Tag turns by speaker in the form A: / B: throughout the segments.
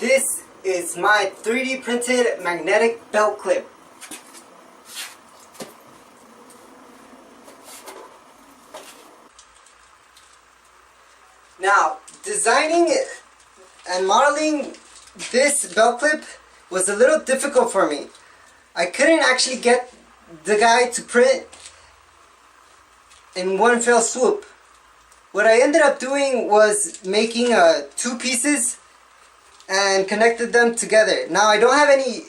A: This is my 3D printed magnetic belt clip. Now, designing and modeling this belt clip was a little difficult for me. I couldn't actually get the guy to print in one fell swoop. What I ended up doing was making two pieces and connected them together. Now I don't have any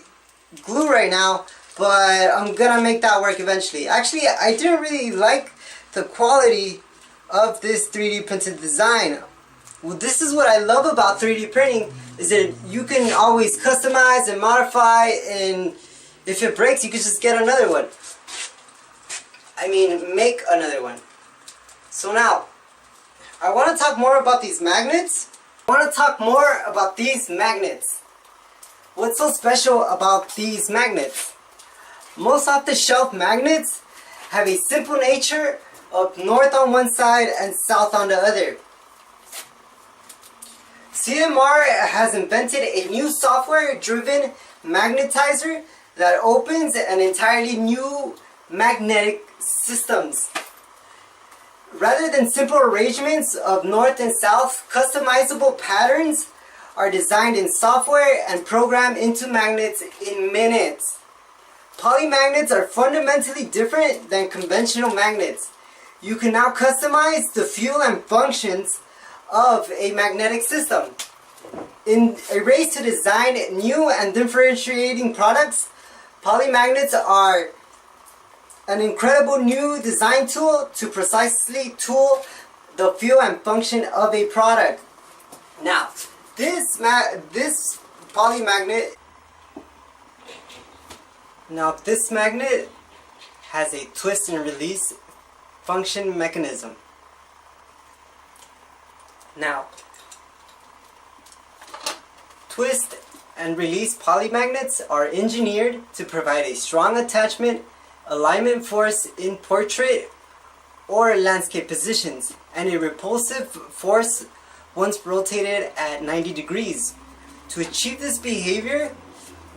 A: glue right now, but I'm gonna make that work eventually. Actually, I didn't really like the quality of this 3D printed design. Well, this is what I love about 3D printing, is that you can always customize and modify, and if it breaks you can just get another one. I mean, make another one. So now, I want to talk more about these magnets. What's so special about these magnets? Most off-the-shelf magnets have a simple nature of north on one side and south on the other. CMR has invented a new software-driven magnetizer that opens an entirely new magnetic systems. Rather than simple arrangements of north and south, customizable patterns are designed in software and programmed into magnets in minutes. Polymagnets are fundamentally different than conventional magnets. You can now customize the feel and functions of a magnetic system. In a race to design new and differentiating products, polymagnets are an incredible new design tool to precisely tool the feel and function of a product. Now, this magnet has a twist and release function mechanism. Now, twist and release polymagnets are engineered to provide a strong attachment alignment force in portrait or landscape positions, and a repulsive force once rotated at 90 degrees. To achieve this behavior,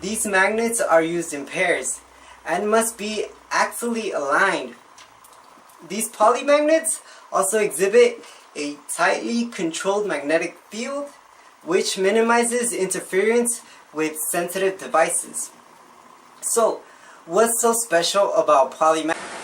A: these magnets are used in pairs and must be axially aligned. These polymagnets also exhibit a tightly controlled magnetic field, which minimizes interference with sensitive devices. So, what's so special about polymagnets?